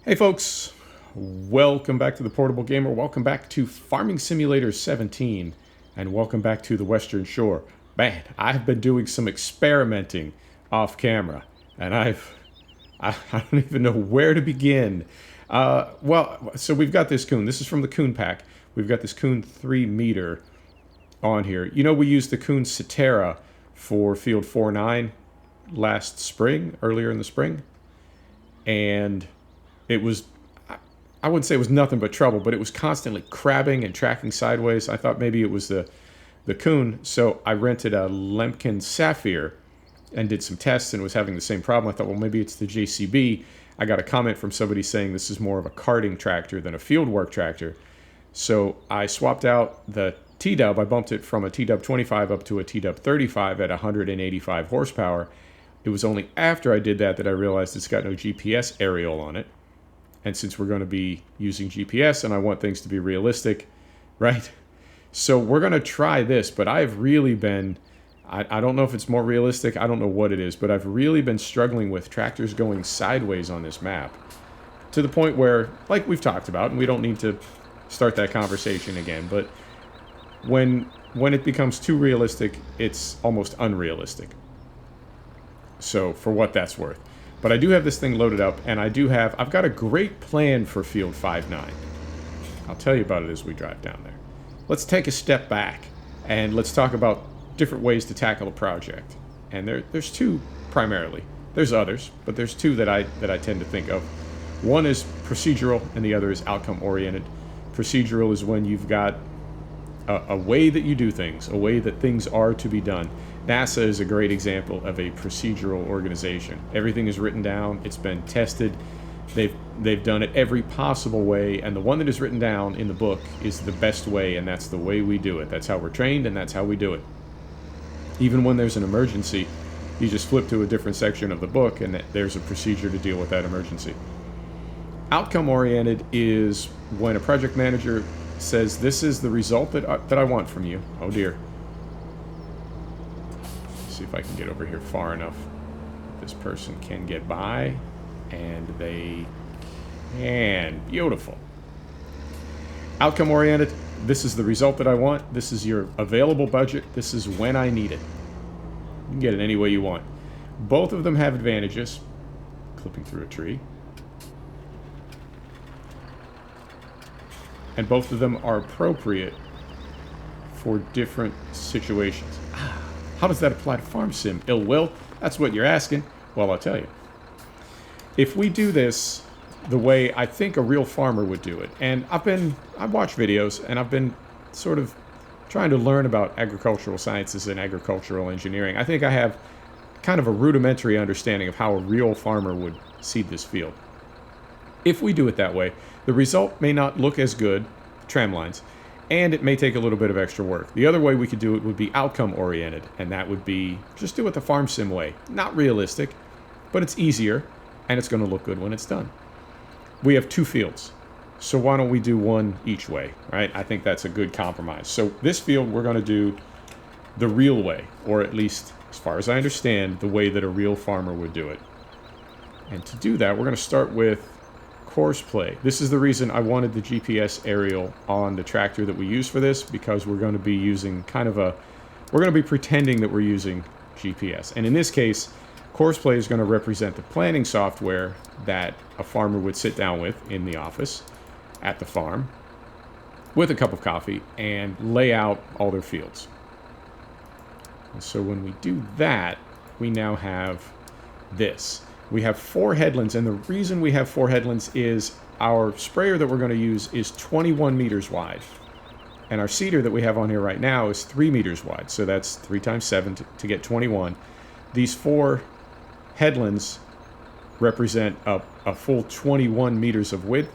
Hey folks, welcome back to the Portable Gamer, welcome back to Farming Simulator 17, and welcome back to the Western Shore. Man, I've been doing some experimenting off camera, and I don't even know where to begin. So we've got this coon. This is from the coon pack. We've got this coon 3 meter on here. You know, we used the coon Cetera for field 4-9 last spring, earlier in the spring, and it was, I wouldn't say it was nothing but trouble, but it was constantly crabbing and tracking sideways. I thought maybe it was the coon, so I rented a Lemkin Sapphire and did some tests and was having the same problem. I thought, well, maybe it's the JCB. I got a comment from somebody saying this is more of a carting tractor than a fieldwork tractor. So I swapped out the T-Dub. I bumped it from a T-Dub 25 up to a T-Dub 35 at 185 horsepower. It was only after I did that I realized it's got no GPS aerial on it. And since we're going to be using GPS and I want things to be realistic, right? So we're going to try this, but I've really been, I don't know if it's more realistic, I don't know what it is, but I've really been struggling with tractors going sideways on this map. To the point where, like we've talked about, and we don't need to start that conversation again, but when it becomes too realistic, it's almost unrealistic. So for what that's worth. But I do have this thing loaded up, and I've got a great plan for Field 5-9. I'll tell you about it as we drive down there. Let's take a step back, and let's talk about different ways to tackle a project. And there's two primarily. There's others, but there's two that I tend to think of. One is procedural, and the other is outcome-oriented. Procedural is when you've got a way that you do things, a way that things are to be done. NASA is a great example of a procedural organization. Everything is written down, it's been tested, they've done it every possible way, and the one that is written down in the book is the best way, and that's the way we do it. That's how we're trained, and that's how we do it. Even when there's an emergency, you just flip to a different section of the book, and there's a procedure to deal with that emergency. Outcome-oriented is when a project manager says, this is the result that I want from you. Oh dear. See if I can get over here far enough. This person can get by, and they can. Beautiful. Outcome oriented. This is the result that I want. This is your available budget. This is when I need it. You can get it any way you want. Both of them have advantages. Clipping through a tree. And both of them are appropriate for different situations. How does that apply to farm sim? Ill will? That's what you're asking. Well, I'll tell you. If we do this the way I think a real farmer would do it, and I've watched videos, and I've been sort of trying to learn about agricultural sciences and agricultural engineering. I think I have kind of a rudimentary understanding of how a real farmer would seed this field. If we do it that way, the result may not look as good, Tramlines, and it may take a little bit of extra work. The other way we could do it would be outcome-oriented, and that would be just do it the farm sim way. Not realistic, but it's easier, and it's going to look good when it's done. We have two fields, so why don't we do one each way, right? I think that's a good compromise. So this field, we're going to do the real way, or at least, as far as I understand, the way that a real farmer would do it. And to do that, we're going to start with course play. This is the reason I wanted the GPS aerial on the tractor that we use for this, because we're going to be using we're going to be pretending that we're using GPS. And in this case, course play is going to represent the planning software that a farmer would sit down with in the office at the farm with a cup of coffee and lay out all their fields. And so when we do that, we now have this. We have 4 headlands, and the reason we have 4 headlands is our sprayer that we're going to use is 21 meters wide. And our seeder that we have on here right now is 3 meters wide, so that's 3 times 7 to get 21. These 4 headlands represent a full 21 meters of width,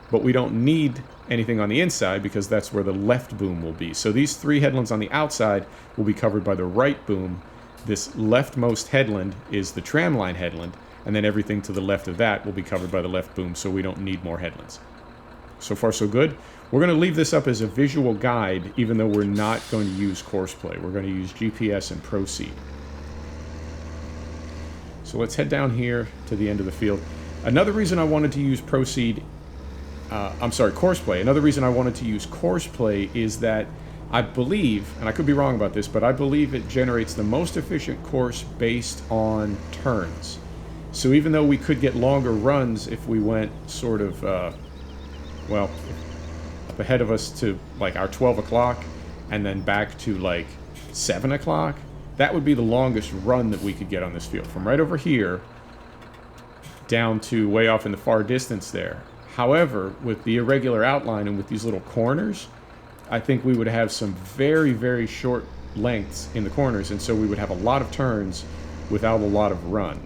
but we don't need anything on the inside because that's where the left boom will be. So these 3 headlands on the outside will be covered by the right boom. This leftmost headland is the tramline headland, and then everything to the left of that will be covered by the left boom, so we don't need more headlands. So far, so good. We're going to leave this up as a visual guide, even though we're not going to use course play. We're going to use GPS and ProSeed. So let's head down here to the end of the field. Another reason I wanted to use ProSeed, Courseplay. Another reason I wanted to use Courseplay is that I believe, and I could be wrong about this, but I believe it generates the most efficient course based on turns. So even though we could get longer runs if we went sort of, well, up ahead of us to like our 12 o'clock and then back to like 7 o'clock, that would be the longest run that we could get on this field. From right over here down to way off in the far distance there. However, with the irregular outline and with these little corners, I think we would have some very, very short lengths in the corners, and so we would have a lot of turns without a lot of run.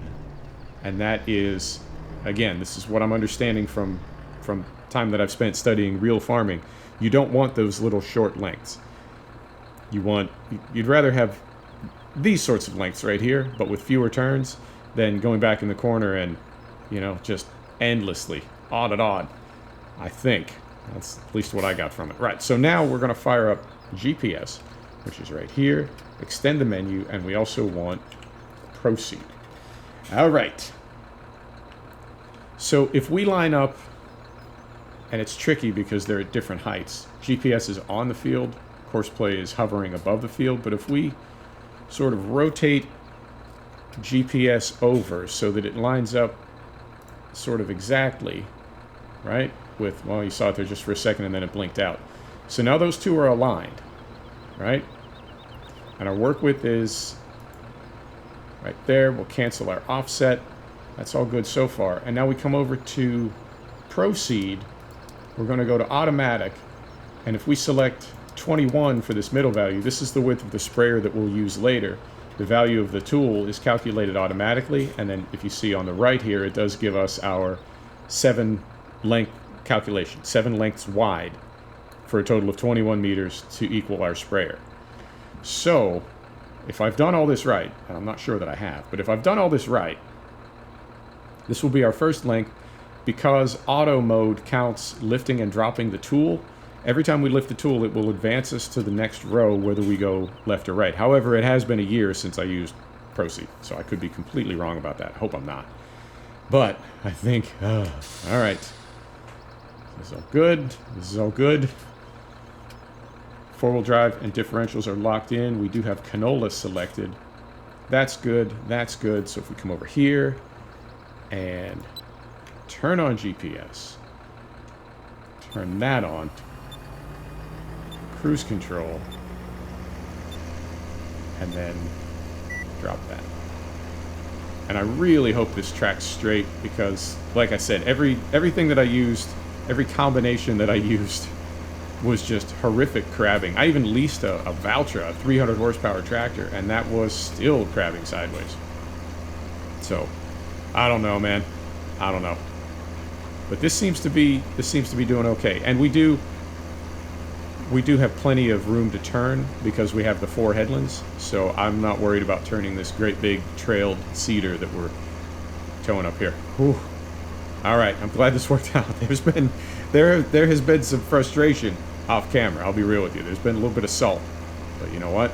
And that is, again, this is what I'm understanding from time that I've spent studying real farming. You don't want those little short lengths. You'd rather have these sorts of lengths right here, but with fewer turns than going back in the corner and, you know, just endlessly, odd at odd. I think. That's at least what I got from it. Right, so now we're going to fire up GPS, which is right here, extend the menu, and we also want ProSeed. All right. So if we line up, and it's tricky because they're at different heights. GPS is on the field, Courseplay is hovering above the field, but if we sort of rotate GPS over so that it lines up sort of exactly, right? With, well, you saw it there just for a second and then it blinked out. So now those two are aligned, right? And our work width is right there. We'll cancel our offset. That's all good so far. And now we come over to ProSeed. We're going to go to automatic. And if we select 21 for this middle value, this is the width of the sprayer that we'll use later. The value of the tool is calculated automatically. And then if you see on the right here, it does give us our 7 length calculation, 7 lengths wide for a total of 21 meters to equal our sprayer. So if I've done all this right, and I'm not sure that I have, but if I've done all this right, this will be our first length. Because auto mode counts lifting and dropping the tool, every time we lift the tool, it will advance us to the next row, whether we go left or right. However, it has been a year since I used ProSeed, so I could be completely wrong about that. I hope I'm not. But I think, all right. This is all good. This is all good. Four-wheel drive and differentials are locked in. We do have canola selected. That's good. That's good. So if we come over here and turn on GPS, turn that on, cruise control, and then drop that. And I really hope this tracks straight because, like I said, everything that I used, every combination that I used was just horrific crabbing. I even leased a Valtra, a 300 horsepower tractor, and that was still crabbing sideways. So, I don't know, man. I don't know. But this seems to be doing okay. And we do have plenty of room to turn because we have the 4 headlands. So I'm not worried about turning this great big trailed cedar that we're towing up here. Whew. All right, I'm glad this worked out. There has been some frustration off camera. I'll be real with you. There's been a little bit of salt, but you know what?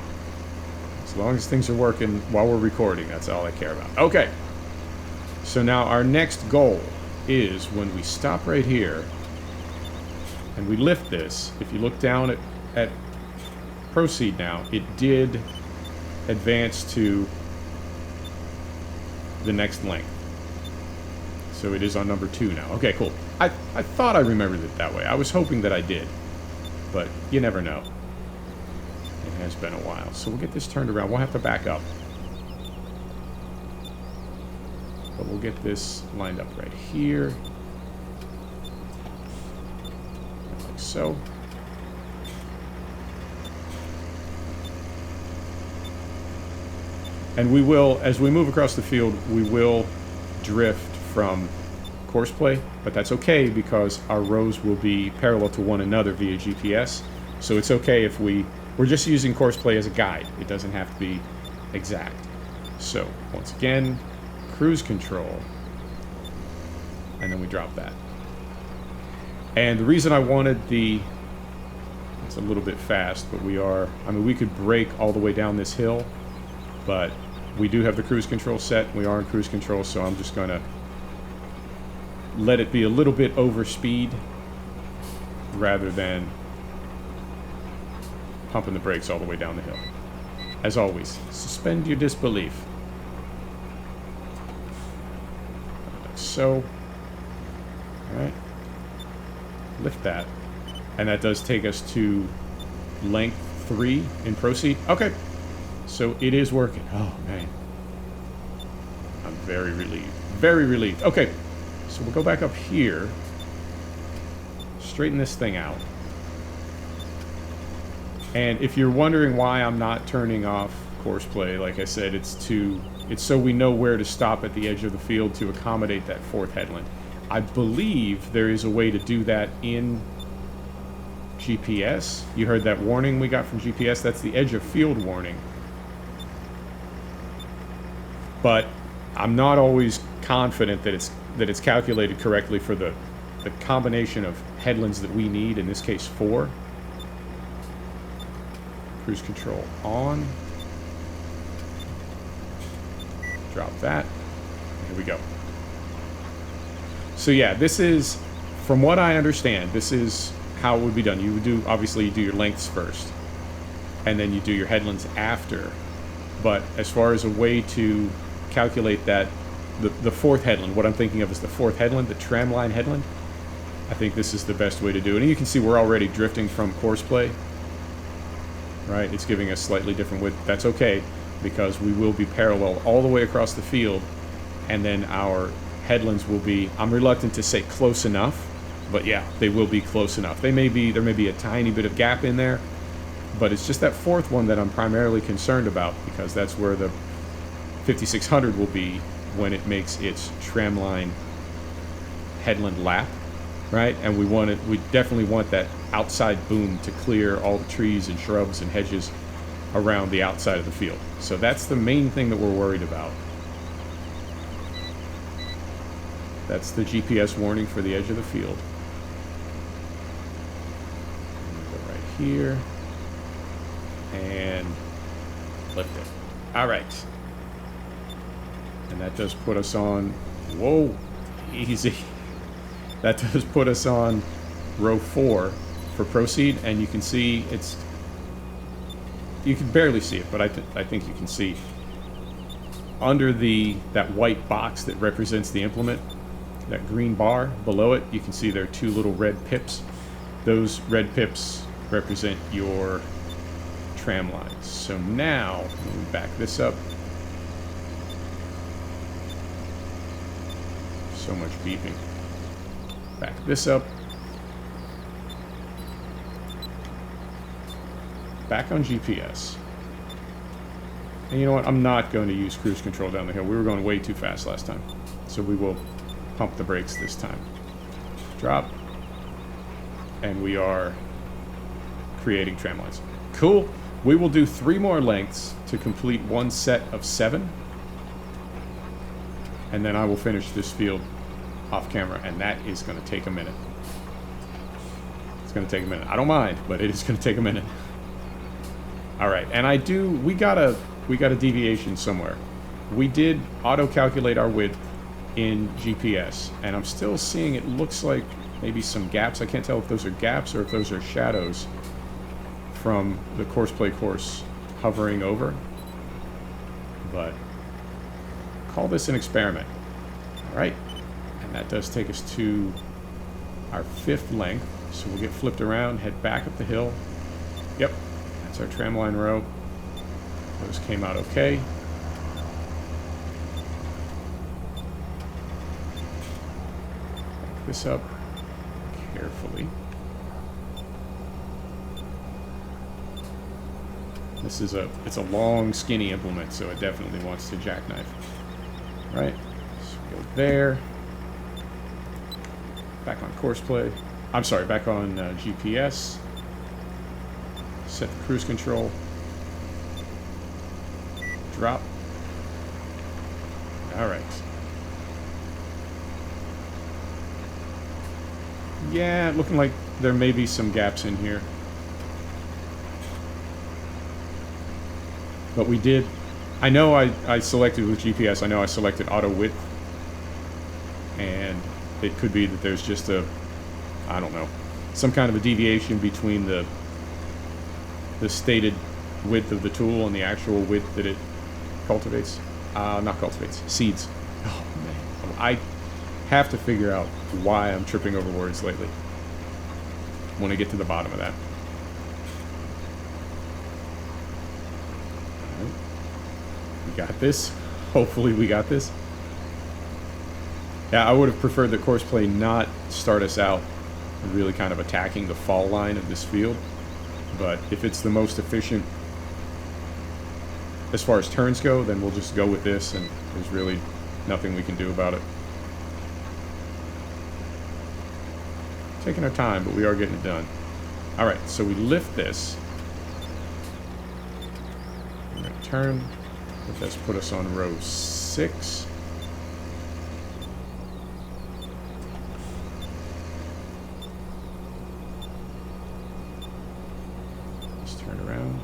As long as things are working while we're recording, that's all I care about. Okay. So now our next goal is when we stop right here and we lift this. If you look down at ProSeed now, it did advance to the next length. So it is on number 2 now. Okay, cool. I thought I remembered it that way. I was hoping that I did, but you never know. It has been a while. So we'll get this turned around. We'll have to back up. But we'll get this lined up right here. Like so. And we will, as we move across the field, we will drift from Courseplay, but that's okay because our rows will be parallel to one another via GPS. So it's okay if we're just using Courseplay as a guide. It doesn't have to be exact. So once again, cruise control, and then we drop that. And the reason I wanted it's a little bit fast, but we could brake all the way down this hill, but we do have the cruise control set. We are in cruise control, so I'm just gonna let it be a little bit over speed rather than pumping the brakes all the way down the hill. As always, suspend your disbelief. Like so. Alright. Lift that. And that does take us to length 3 in ProSeed. Okay. So it is working. Oh, man. I'm very relieved. Very relieved. Okay. So we'll go back up here. Straighten this thing out. And if you're wondering why I'm not turning off course play, like I said, it's so we know where to stop at the edge of the field to accommodate that fourth headland. I believe there is a way to do that in GPS. You heard that warning we got from GPS. That's the edge of field warning. But I'm not always confident that it's calculated correctly for the combination of headlands that we need, in this case 4. Cruise control on. Drop that. Here we go. So yeah, this is, from what I understand, this is how it would be done. You would do, obviously you do your lengths first, and then you do your headlands after. But as far as a way to calculate that, the fourth headland, what I'm thinking of is the fourth headland, the tramline headland, I think this is the best way to do it. And you can see we're already drifting from course play. Right, it's giving us slightly different width. That's okay, because we will be parallel all the way across the field, and then our headlands will be, I'm reluctant to say close enough, but yeah, they will be close enough. There may be a tiny bit of gap in there, but it's just that fourth one that I'm primarily concerned about, because that's where the 5600 will be when it makes its tramline headland lap. Right, and we definitely want that outside boom to clear all the trees and shrubs and hedges around the outside of the field. So that's the main thing that we're worried about. That's the GPS warning for the edge of the field. Go right here and lift it. All right, and that does put us on. Whoa, easy. That does put us on row 4 for ProSeed, and you can see you can barely see it, but I think you can see under that white box that represents the implement, that green bar below it, you can see there are 2 little red pips. Those red pips represent your tram lines. So now, let me back this up. So much beeping. Back this up. Back on GPS. And you know what? I'm not going to use cruise control down the hill. We were going way too fast last time. So we will pump the brakes this time. Drop. And we are creating tram lines. Cool. We will do 3 more lengths to complete 1 set of 7. And then I will finish this field off camera, and that is going to take a minute. It's going to take a minute. I don't mind, but it is going to take a minute. All right, and we got a deviation somewhere. We did auto-calculate our width in GPS, and I'm still seeing it looks like maybe some gaps. I can't tell if those are gaps or if those are shadows from the course play course hovering over. But call this an experiment. All right. And that does take us to our 5th length. So we'll get flipped around, head back up the hill. Yep, that's our tramline row. Those came out okay. Back this up carefully. It's a long, skinny implement, so it definitely wants to jackknife. Right, so go there. Back on course play. I'm sorry, back on GPS. Set the cruise control. Drop. All right. Yeah, looking like there may be some gaps in here. But we did, I know I selected with GPS, I know I selected auto width. And it could be that there's just a, I don't know, some kind of a deviation between the stated width of the tool and the actual width that it cultivates. Not cultivates, seeds. Oh man, I have to figure out why I'm tripping over words lately. I want to get to the bottom of that. All right. We got this. Hopefully we got this. Yeah, I would have preferred that Courseplay not start us out really kind of attacking the fall line of this field. But if it's the most efficient as far as turns go, then we'll just go with this, and there's really nothing we can do about it. Taking our time, but we are getting it done. All right, so we lift this. We're going to turn. Let's put us on row 6. Let's turn around.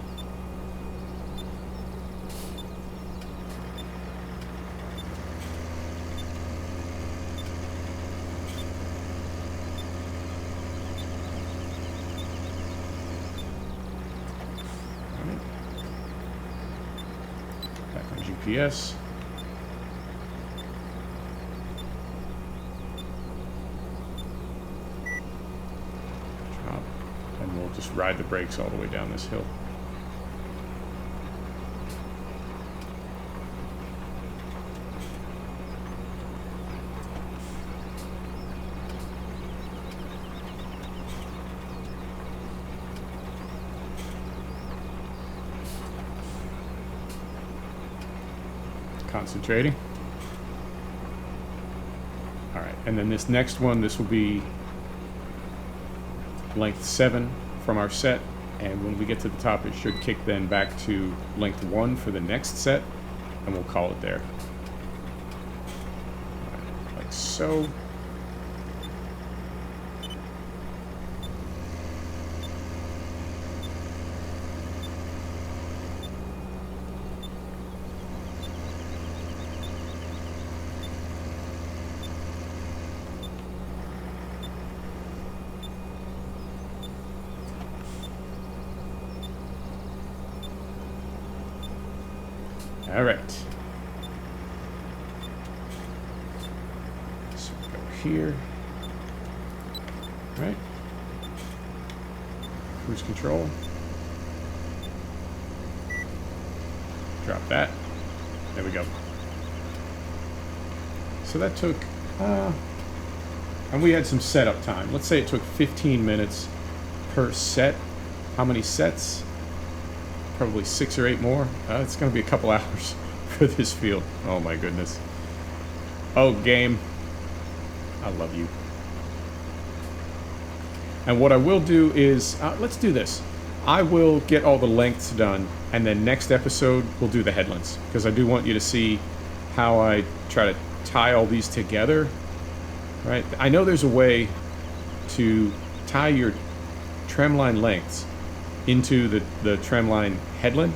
GPS. Drop. And we'll just ride the brakes all the way down this hill. Concentrating. All right, and then this next one, this will be length 7 from our set, and when we get to the top, it should kick then back to length 1 for the next set, and we'll call it there. All right, like so. All right. So we go here. All right. Cruise control. Drop that. There we go. So that took, and we had some setup time. Let's say it took 15 minutes per set. How many sets? Probably 6 or 8 more. It's going to be a couple hours for this field. Oh my goodness. Oh, game. I love you. And what I will do is, let's do this. I will get all the lengths done, and then next episode we'll do the headlands, because I do want you to see how I try to tie all these together. Right? I know there's a way to tie your tramline lengths into the tramline headland,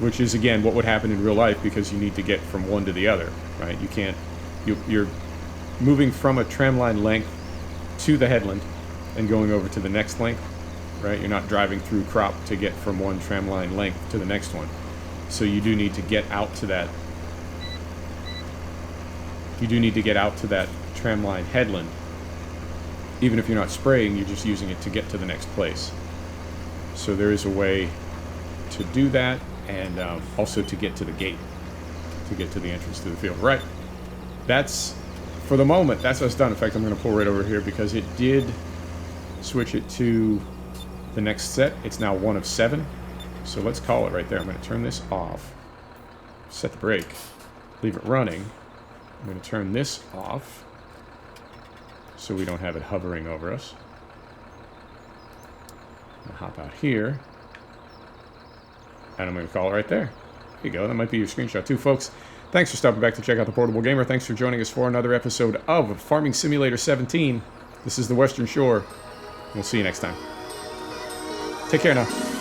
which is again what would happen in real life, because you need to get from one to the other, right? You can't, you're moving from a tramline length to the headland and going over to the next length, right? You're not driving through crop to get from one tramline length to the next one. So you do need to get out to that. You do need to get out to that tramline headland. Even if you're not spraying, you're just using it to get to the next place. So there is a way to do that, and also to get to the gate, to get to the entrance to the field. Right. That's, for the moment, that's us done. In fact, I'm going to pull right over here because it did switch it to the next set. It's now 1 of 7. So let's call it right there. I'm going to turn this off, set the brake, leave it running. I'm going to turn this off so we don't have it hovering over us. Hop out here, and I'm going to call it right there. There you go. That might be your screenshot too, folks. Thanks for stopping back to check out the Portable Gamer. Thanks for joining us for another episode of Farming Simulator 17. This is the Western Shore. We'll see you next time. Take care now.